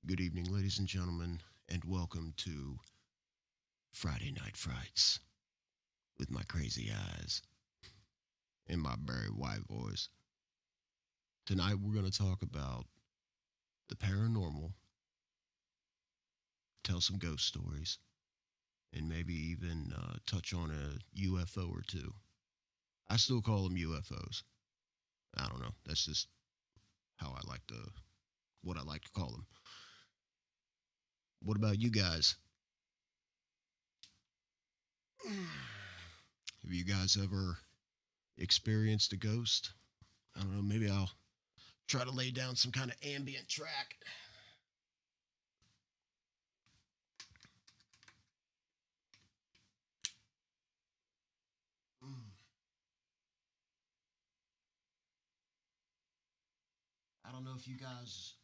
Good evening, ladies and gentlemen, and welcome to Friday Night Frights with my crazy eyes and my very white voice. Tonight, we're going to talk about the paranormal, tell some ghost stories, and maybe even touch on a UFO or two. I still call them UFOs. I don't know. That's just how I like to, what I like to call them. What about you guys? Have you guys ever experienced a ghost? I don't know. Maybe I'll try to lay down some kind of ambient track. I don't know if you guys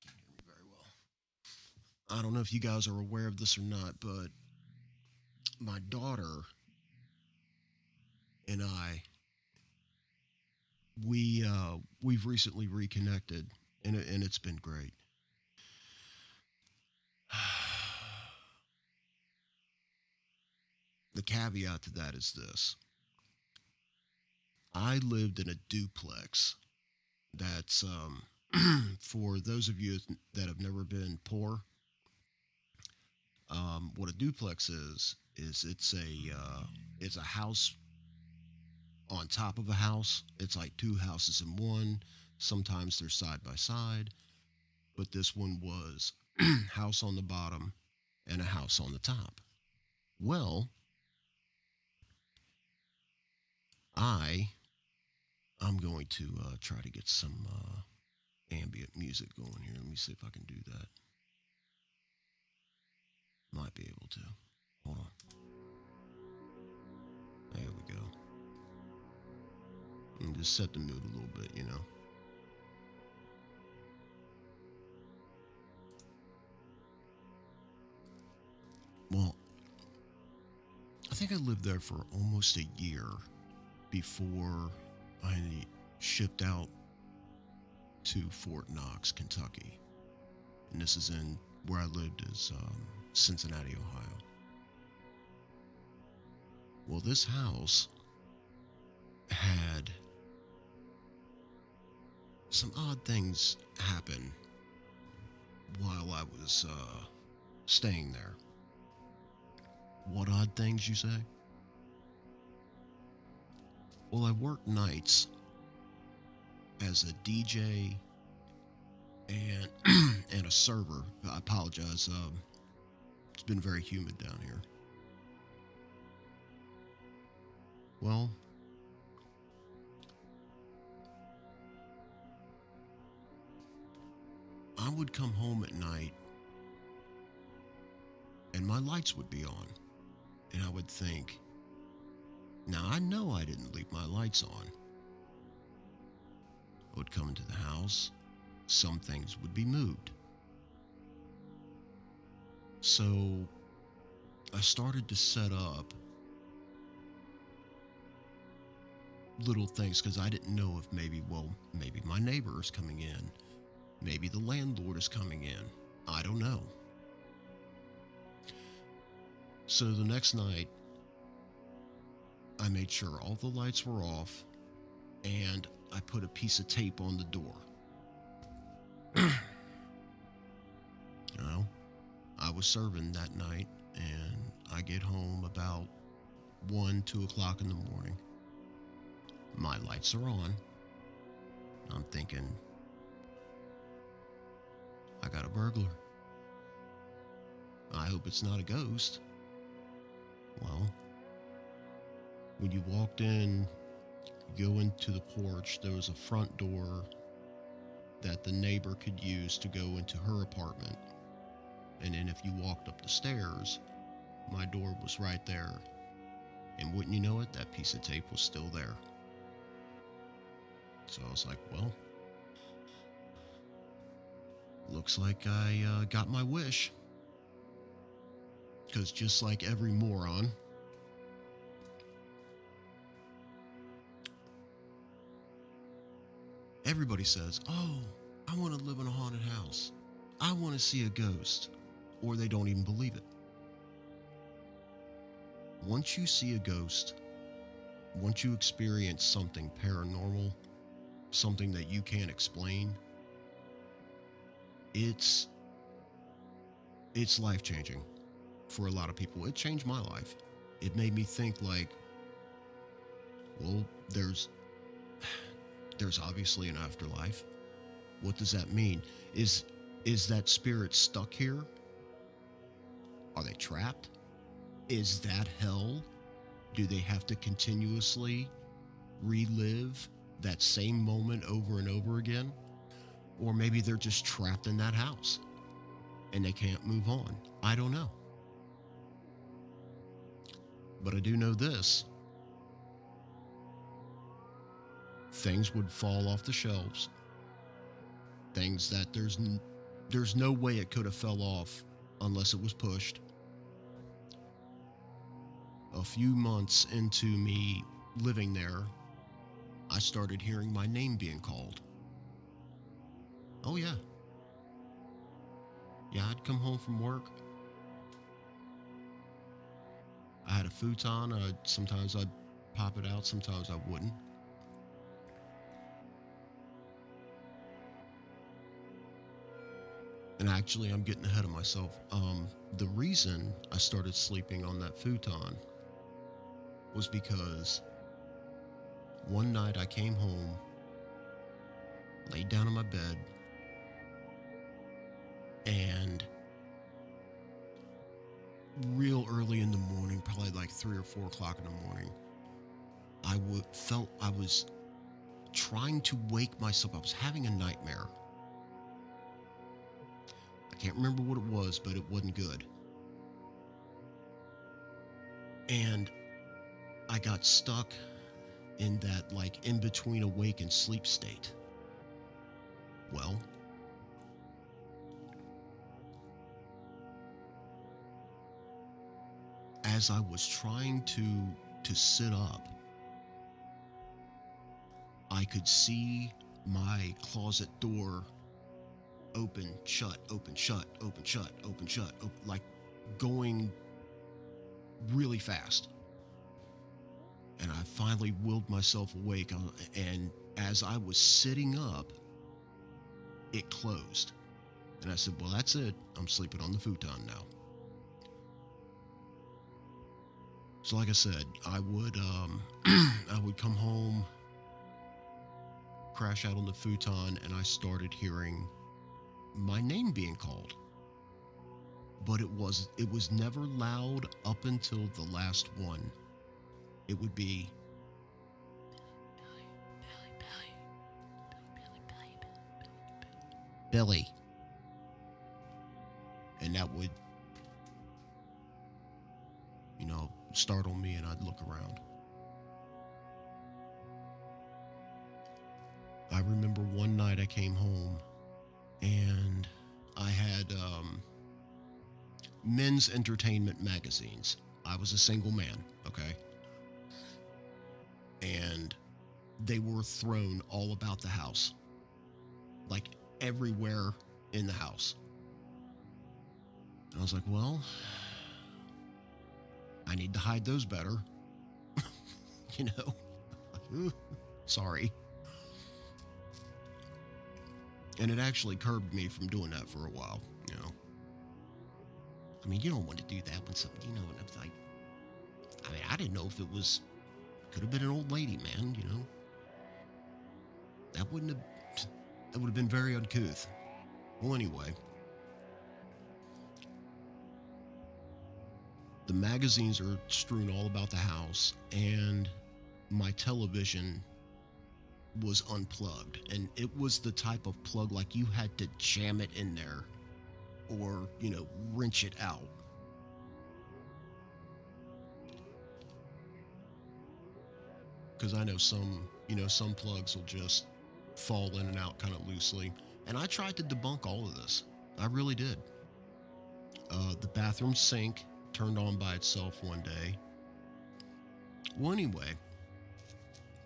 can't hear me very well. I don't know if you guys are aware of this or not, but my daughter and I, we've recently reconnected, and it's been great. The caveat to that is this: I lived in a duplex. That's for those of you that have never been poor. What a duplex is it's a house on top of a house. It's like two houses in one. Sometimes they're side by side, but this one was house on the bottom and a house on the top. Well, I I'm going to try to get some ambient music going here. Let me see if I can do that. Might be able to. Hold on. There we go. And just set the mood a little bit. Well, I think I lived there for almost a year before I shipped out to Fort Knox, Kentucky. And this is in where I lived is Cincinnati, Ohio. Well, this house had some odd things happen while I was staying there. What odd things, you say? Well, I worked nights as a DJ and and a server. I apologize. It's been very humid down here. Well, I would come home at night and my lights would be on. And I would think, now I know I didn't leave my lights on. I would come into the house, some things would be moved. So I started to set up little things because I didn't know if maybe my neighbor is coming in. Maybe the landlord is coming in. I don't know. So the next night, I made sure all the lights were off and I put a piece of tape on the door. You know, I was serving that night and I get home about 1, 2 o'clock in the morning. My lights are on. I'm thinking, I got a burglar. I hope it's not a ghost. Well, when you walked in, you go into the porch, there was a front door that the neighbor could use to go into her apartment. And then if you walked up the stairs, my door was right there. And wouldn't you know it, that piece of tape was still there. So I was like, well, looks like I got my wish. Because just like every moron, everybody says, oh, I want to live in a haunted house. I want to see a ghost, or they don't even believe it. Once you see a ghost, once you experience something paranormal, something that you can't explain, it's life-changing for a lot of people. It changed my life. It made me think like, well, there's obviously an afterlife. What does that mean? Is that spirit stuck here? Are they trapped? Is that hell? Do they have to continuously relive that same moment over and over again? Or maybe they're just trapped in that house and they can't move on. I don't know. But I do know this. Things would fall off the shelves. Things that there's no way it could have fell off unless it was pushed. A few months into me living there, I started hearing my name being called. Oh yeah. Yeah, I'd come home from work. I had a futon. Sometimes I'd pop it out, sometimes I wouldn't. And actually, I'm getting ahead of myself. The reason I started sleeping on that futon was because one night I came home, laid down in my bed, and real early in the morning, probably like 3 or 4 o'clock in the morning, I felt I was trying to wake myself. I was having a nightmare. I can't remember what it was, but it wasn't good. And I got stuck in that like in between awake and sleep state. Well, as I was trying to sit up, I could see my closet door open, shut, open, shut, open, shut, open, shut, like going really fast. And I finally willed myself awake, and as I was sitting up, it closed. And I said, well, that's it. I'm sleeping on the futon now. So like I said, I would I would come home, crash out on the futon, and I started hearing my name being called. But it was never loud up until the last one. It would be Billy. And that would, startle me, and I'd look around. I remember one night I came home and I had men's entertainment magazines. I was a single man, okay? And they were thrown all about the house, like everywhere in the house. And I was like, well, I need to hide those better. Sorry. And it actually curbed me from doing that for a while, I mean, you don't want to do that when something, and it's like, I didn't know if it could have been an old lady, man, That would have been very uncouth. Well, anyway. The magazines are strewn all about the house, and my television was unplugged. And it was the type of plug like you had to jam it in there or, wrench it out. Because I know some plugs will just fall in and out kind of loosely. And I tried to debunk all of this. I really did. The bathroom sink turned on by itself one day. Well, anyway,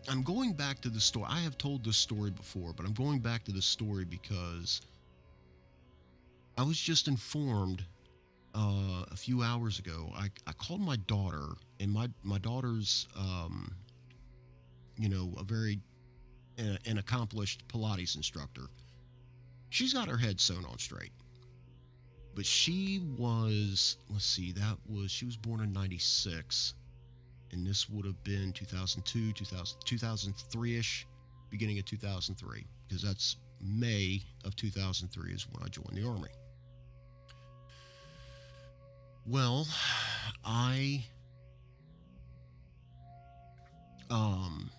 I'm going back to the story. I have told this story before, but I'm going back to the story because I was just informed a few hours ago. I called my daughter, and my daughter's a very an accomplished Pilates instructor. She's got her head sewn on straight, but she was, let's see, that was, she was born in 96, and this would have been 2002, 2003-ish, beginning of 2003, because that's May of 2003 is when I joined the Army. Well, I um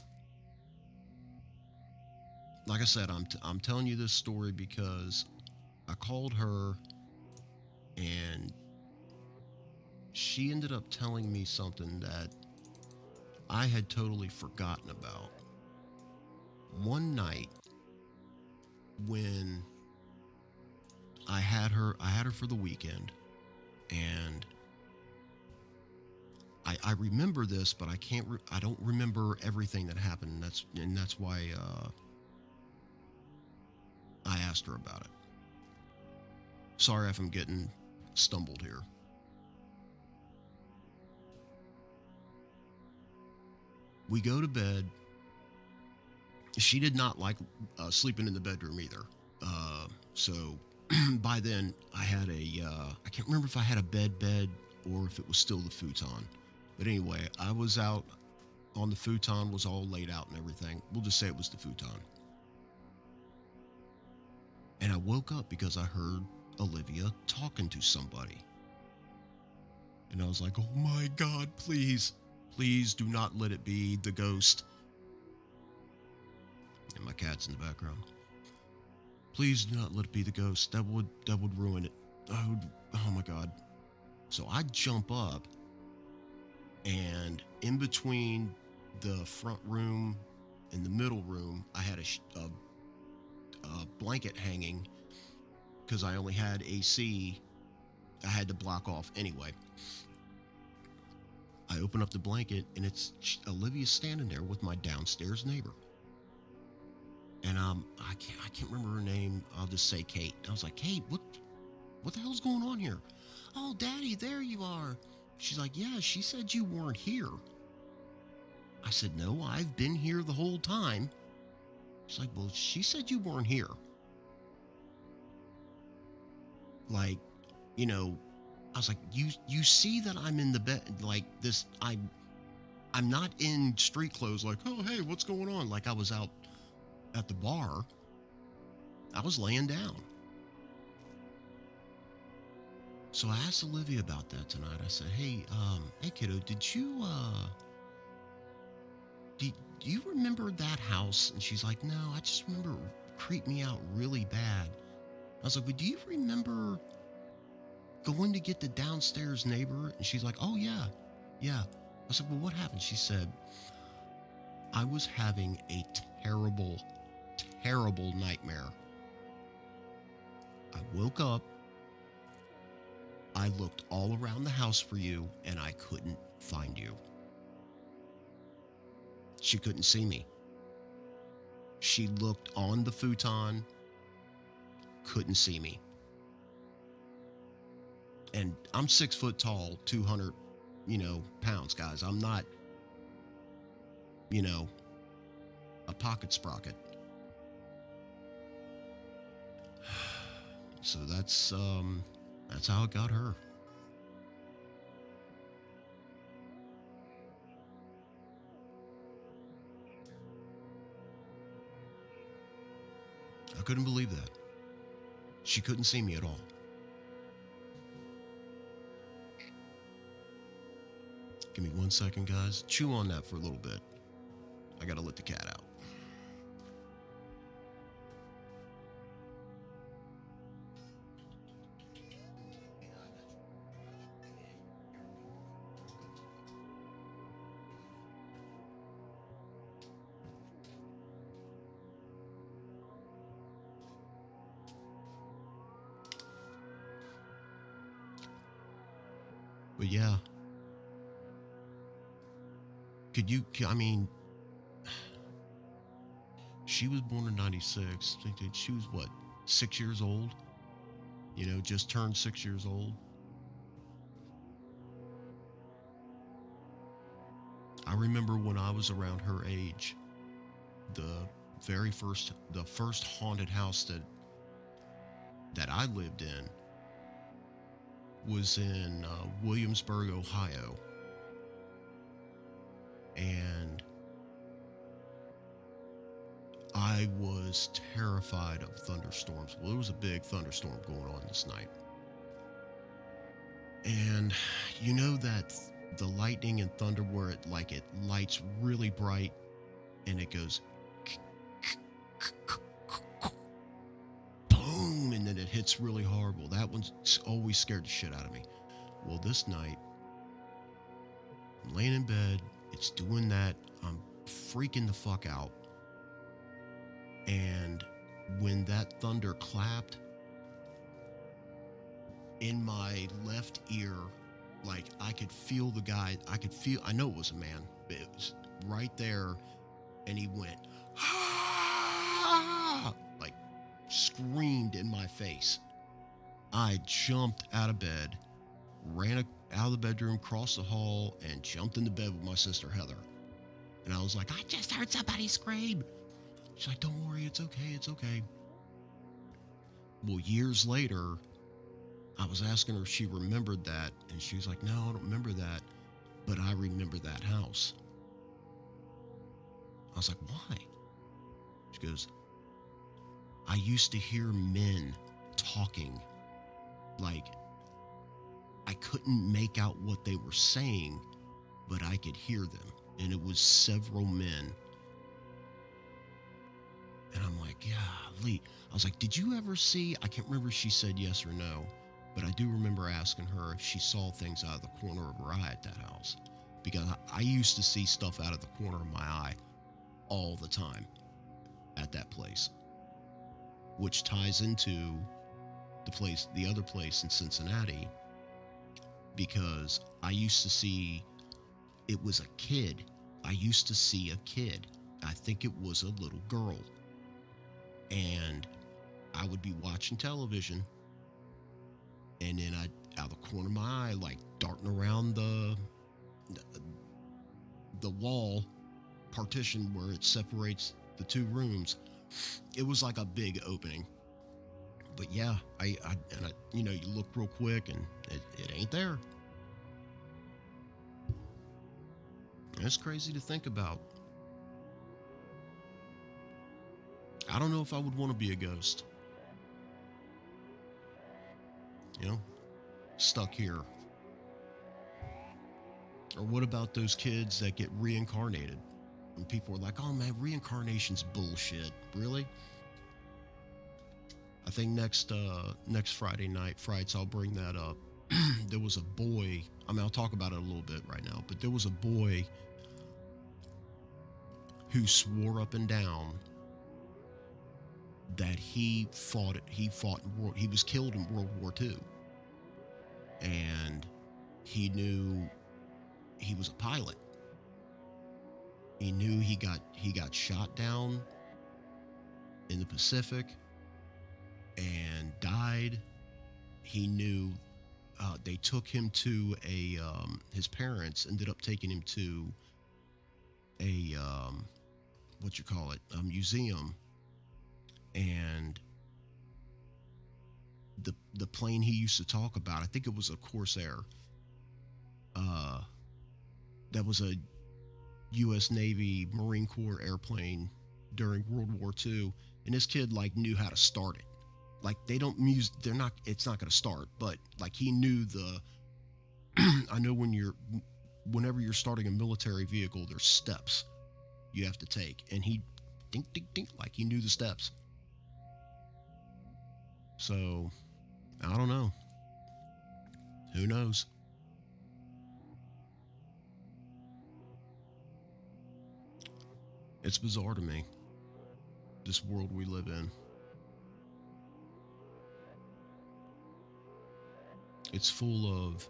like I said, I'm telling you this story because I called her, and she ended up telling me something that I had totally forgotten about. One night when I had her for the weekend, and I remember this, but I don't remember everything that happened. And that's why I asked her about it. Sorry if I'm getting stumbled here. We go to bed. She did not like sleeping in the bedroom either. So by then I had I can't remember if I had a bed or if it was still the futon. But anyway, I was out on the futon, was all laid out and everything. We'll just say it was the futon. And I woke up because I heard Olivia talking to somebody. And I was like, oh my God, please, please do not let it be the ghost. And my cat's in the background. Please do not let it be the ghost. That would ruin it. Oh my God. So I jump up, and in between the front room and the middle room, I had a blanket hanging because I only had AC. I had to block off anyway. I open up the blanket, and it's Olivia's standing there with my downstairs neighbor. And I can't remember her name. I'll just say Kate. I was like, Kate, what the hell's going on here? Oh, Daddy, there you are. She's like, yeah, she said you weren't here. I said, no, I've been here the whole time. She's like, well, she said you weren't here. Like, I was like, you see that I'm in the bed like this. I'm not in street clothes. Like, oh, hey, what's going on? Like I was out at the bar. I was laying down. So I asked Olivia about that tonight. I said, hey, kiddo, do you remember that house? And she's like, no, I just remember it creeped me out really bad. I was like, well, do you remember going to get the downstairs neighbor? And she's like, oh, yeah. I said, well, what happened? She said, I was having a terrible, terrible nightmare. I woke up. I looked all around the house for you, and I couldn't find you. She couldn't see me. She looked on the futon, couldn't see me. And I'm 6 foot tall, 200, pounds, guys. I'm not, a pocket sprocket. So that's how it got her. I couldn't believe that. She couldn't see me at all. Give me 1 second, guys. Chew on that for a little bit. I gotta let the cat out. But yeah. She was born in 96. She was what, 6 years old? just turned 6 years old. I remember when I was around her age, the the first haunted house that I lived in was in Williamsburg, Ohio, and I was terrified of thunderstorms. Well, there was a big thunderstorm going on this night, and you know that the lightning and thunder where it lights really bright and it goes boom, and then it hits really hard. Well, that one's always scared the shit out of me. Well, this night, I'm laying in bed, it's doing that, I'm freaking the fuck out. And when that thunder clapped, in my left ear, like I could feel the guy, I know it was a man, but it was right there, and he went, ah! Like screamed in my face. I jumped out of bed, ran out of the bedroom, crossed the hall, and jumped into bed with my sister Heather. And I was like, I just heard somebody scream. She's like, don't worry, it's okay, it's okay. Well, years later, I was asking her if she remembered that, and she was like, no, I don't remember that, but I remember that house. I was like, why? She goes, I used to hear men talking, like, I couldn't make out what they were saying, but I could hear them, and it was several men. And I'm like, golly. I was like, did you ever see, I can't remember if she said yes or no, but I do remember asking her if she saw things out of the corner of her eye at that house. Because I used to see stuff out of the corner of my eye all the time at that place. Which ties into the other place in Cincinnati, because I used to see, it was a kid. I used to see a kid. I think it was a little girl. And I would be watching television, and then out of the corner of my eye, like darting around the wall partition where it separates the two rooms, it was like a big opening. But yeah, I you look real quick and it ain't there. And it's crazy to think about. I don't know if I would want to be a ghost. Stuck here. Or what about those kids that get reincarnated? And people are like, oh man, reincarnation's bullshit. Really? I think next Friday night, Frights, I'll bring that up. There was a boy, I'll talk about it a little bit right now, but there was a boy who swore up and down that he was killed in World War II. And he knew he was a pilot. He knew he got shot down in the Pacific and died. He knew they took him to his parents ended up taking him to a museum, and the plane he used to talk about, I think it was a Corsair, that was a U.S. Navy Marine Corps airplane during World War II, and this kid knew how to start it. It's not going to start, but he knew I know whenever you're starting a military vehicle, there's steps you have to take, and he dink dink dink, he knew the steps. So I don't know, who knows. It's bizarre to me, this world we live in. It's full of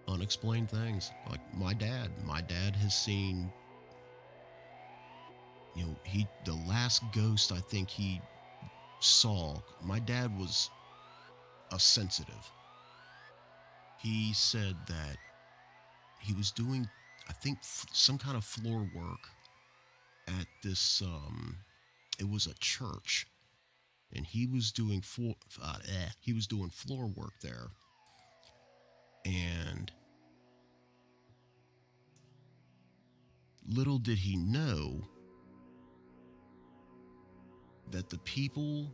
unexplained things. Like my dad has seen, the last ghost I think he saw, my dad was a sensitive. He said that he was doing, I think, some kind of floor work at this, it was a church, and he was doing floor work there, and little did he know that the people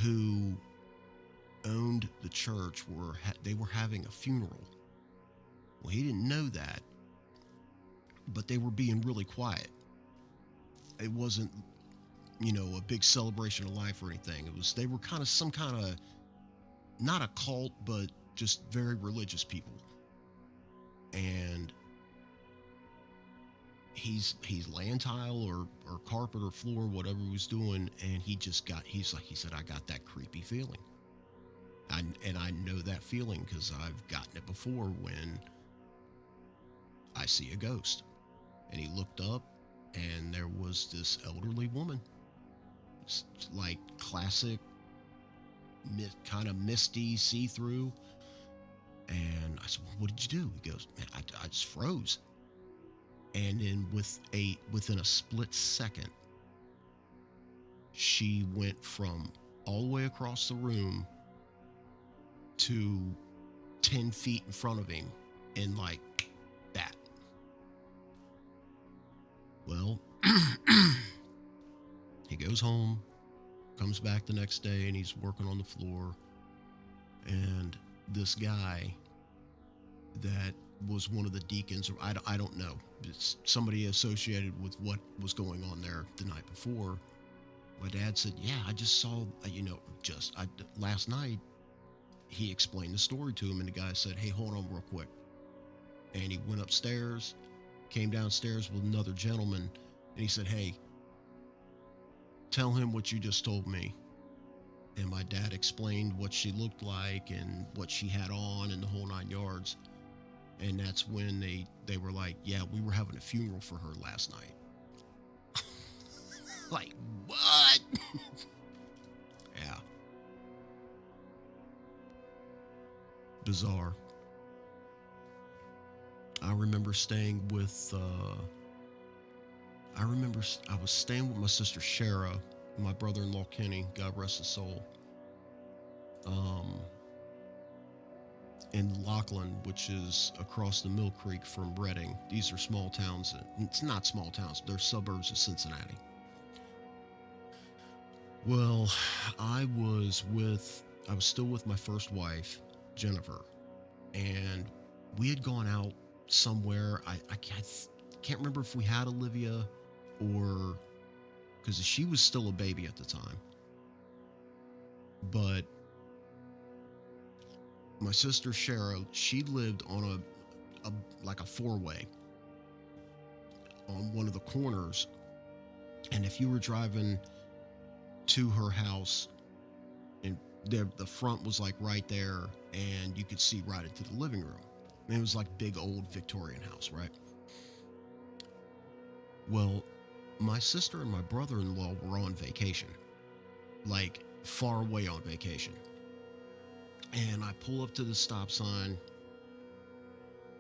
who owned the church they were having a funeral. Well, he didn't know that, but they were being really quiet. It wasn't, a big celebration of life or anything. They were kind of some kind of, not a cult, but just very religious people. And he's laying tile or carpet or floor, whatever he was doing, and he said, I got that creepy feeling. And I know that feeling because I've gotten it before when I see a ghost. And he looked up, and there was this elderly woman. It's like classic, kind of misty, see-through. And I said, well, what did you do? He goes, man, I just froze. And then within a split second, she went from all the way across the room to 10 feet in front of him, and like that. Well, he goes home, comes back the next day, and he's working on the floor. And this guy that was one of the deacons, or I don't know, it's somebody associated with what was going on there the night before. My dad said, yeah, I just saw, last night. He explained the story to him, and the guy said, hey, hold on real quick. And he went upstairs, came downstairs with another gentleman, and he said, hey, tell him what you just told me. And my dad explained what she looked like and what she had on and the whole 9 yards. And that's when they were like, yeah, we were having a funeral for her last night. Like, what? Yeah. Bizarre. I remember staying with, I was staying with my sister Shara, my brother-in-law Kenny, God rest his soul, in Lachlan, which is across the Mill Creek from Reading. These are small towns. It's not small towns. They're suburbs of Cincinnati. Well, I was still with my first wife, Jennifer, and we had gone out somewhere. I can't remember if we had Olivia or because she was still a baby at the time. But my sister Shara, she lived on a four-way on one of the corners, and if you were driving to her house, and the front was like right there, and you could see right into the living room. And it was like big old Victorian house, right? Well, my sister and my brother-in-law were on vacation, like far away on vacation. And I pull up to the stop sign,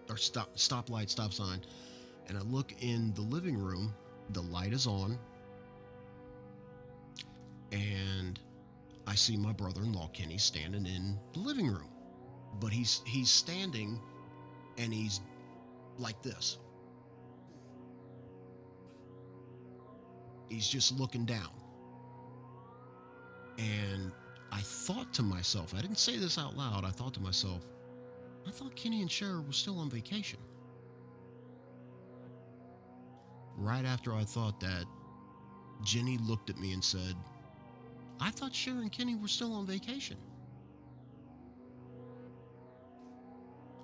or stoplight, stop sign, and I look in the living room. The light is on, and I see my brother-in-law Kenny standing in the living room. But he's standing, and he's like this. He's just looking down. And I thought to myself, I didn't say this out loud, I thought to myself, I thought Kenny and Cher were still on vacation. Right after I thought that, Jenny looked at me and said, I thought Cher and Kenny were still on vacation.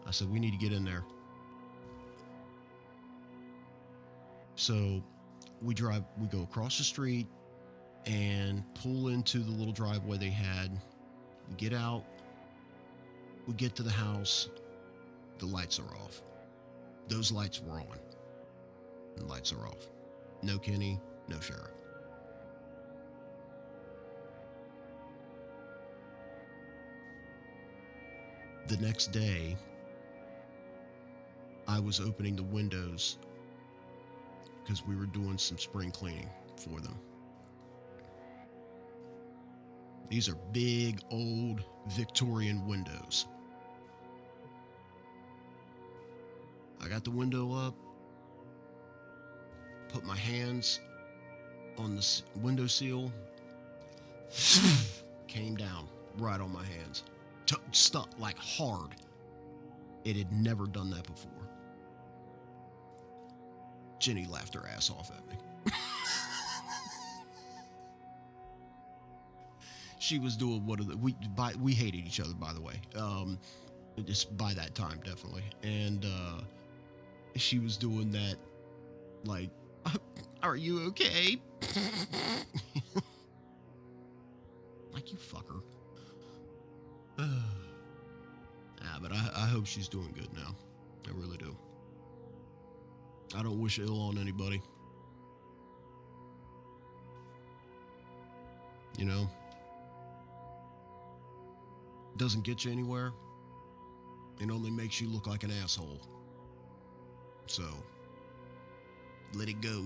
I said, we need to get in there. So we go across the street and pull into the little driveway they had. We get out, we get to the house, the lights are off. Those lights were on. The lights are off. No Kenny, no Sheriff. The next day, I was opening the windows because we were doing some spring cleaning for them. These are big, old Victorian windows. I got the window up, put my hands on the window seal, came down right on my hands. Stuck like hard. It had never done that before. Jenny laughed her ass off at me. She was doing one of the we hated each other, by the way. Just by that time, definitely. And she was doing that, like, are you okay? Like, you fucker. But I hope she's doing good now. I really do. I don't wish ill on anybody. You know? Doesn't get you anywhere. It only makes you look like an asshole. So, let it go.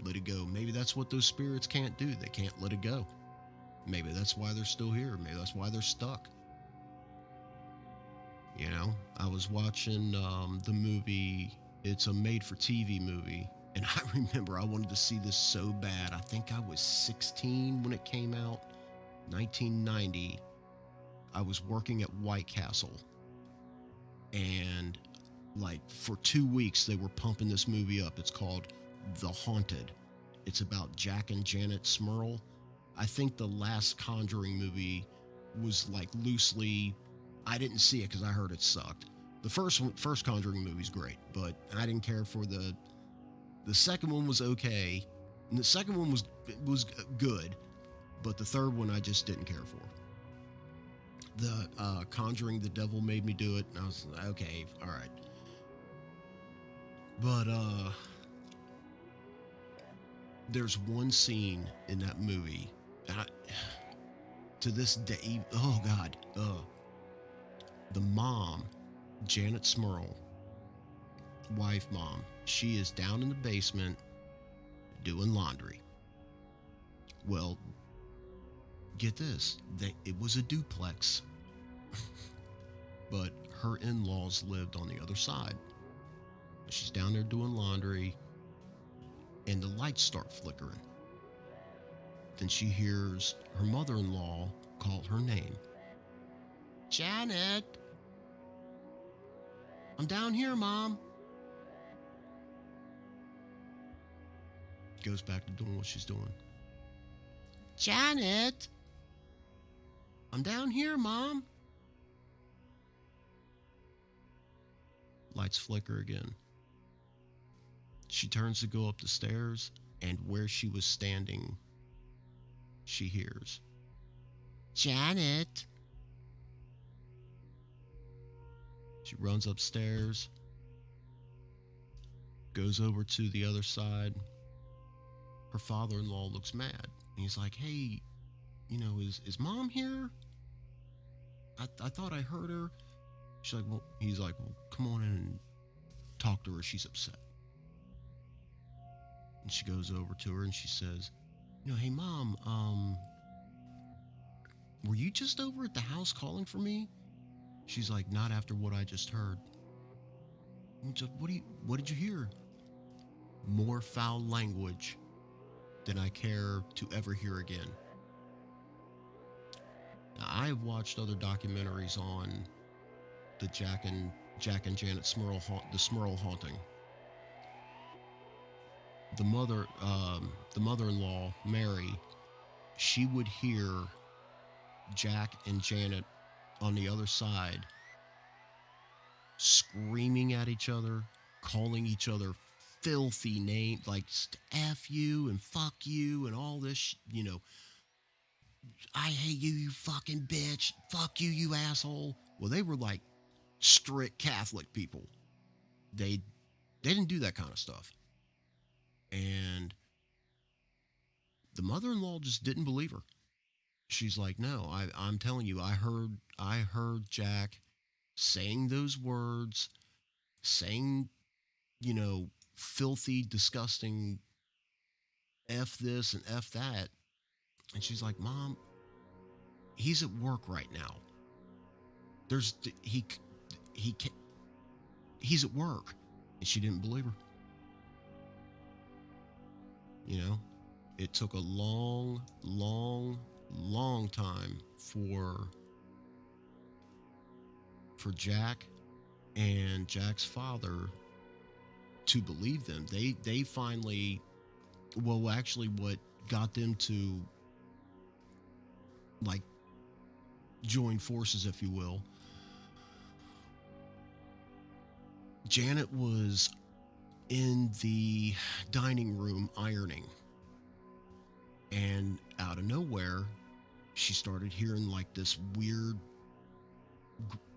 Let it go. Maybe that's what those spirits can't do. They can't let it go. Maybe that's why they're still here. Maybe that's why they're stuck. You know, I was watching the movie. It's a made-for-TV movie. And I remember I wanted to see this so bad. I think I was 16 when it came out. 1990. I was working at White Castle. And, like, for 2 weeks, they were pumping this movie up. It's called The Haunted. It's about Jack and Janet Smurl. I think the last Conjuring movie was, like, loosely... I didn't see it because I heard it sucked. The first Conjuring movie's great, but I didn't care for the second one was okay, and the second one was good, but the third one I just didn't care for. The Conjuring, the Devil Made Me Do It, and I was like, okay, all right. But there's one scene in that movie, and to this day, oh God, the mom, Janet Smurl, wife mom, she is down in the basement doing laundry. Well, get this, it was a duplex, but her in-laws lived on the other side. She's down there doing laundry, and the lights start flickering. Then she hears her mother-in-law call her name. Janet! I'm down here, Mom. Goes back to doing what she's doing. Janet! I'm down here, Mom. Lights flicker again. She turns to go up the stairs, and where she was standing, she hears, Janet! She runs upstairs, goes over to the other side. Her father-in-law looks mad. He's like, hey, you know, is Mom here? I thought I heard her. She's like, well, he's like, well, come on in and talk to her. She's upset. And she goes over to her and she says, you know, hey, Mom, were you just over at the house calling for me? She's like, not after what I just heard. What did you hear? More foul language than I care to ever hear again. Now, I have watched other documentaries on the Jack and Janet Smurl, the Smurl haunting. The mother-in-law, Mary, she would hear Jack and Janet on the other side screaming at each other, calling each other filthy names like F you and fuck you and all this, you know, I hate you, you fucking bitch, fuck you, you asshole. Well, they were like strict Catholic people. They didn't do that kind of stuff. And the mother-in-law just didn't believe her. She's like, no, I'm telling you, I heard Jack saying those words, saying, you know, filthy, disgusting F this and F that. And she's like, Mom, he's at work right now. There's he he's at work. And she didn't believe her. You know, it took a long, long, long time for Jack and Jack's father to believe them. They finally, well, actually, what got them to like join forces, if you will. Janet was in the dining room ironing, and out of nowhere, she started hearing like this weird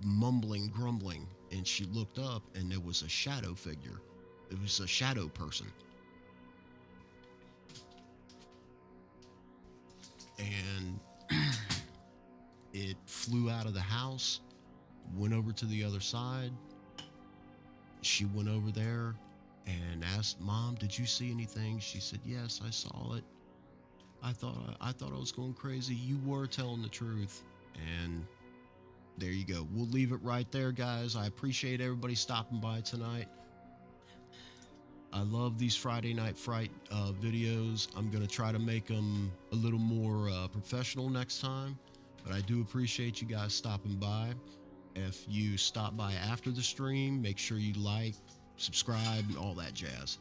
mumbling, grumbling, and she looked up, and there was a shadow figure. It was a shadow person, and it flew out of the house, went over to the other side. She went over there and asked, Mom, did you see anything? She said, Yes, I saw it. I thought I was going crazy. You were telling the truth. And there you go. We'll leave it right there, guys. I appreciate everybody stopping by tonight. I love these Friday Night Fright videos. I'm going to try to make them a little more professional next time. But I do appreciate you guys stopping by. If you stop by after the stream, make sure you like, subscribe, and all that jazz.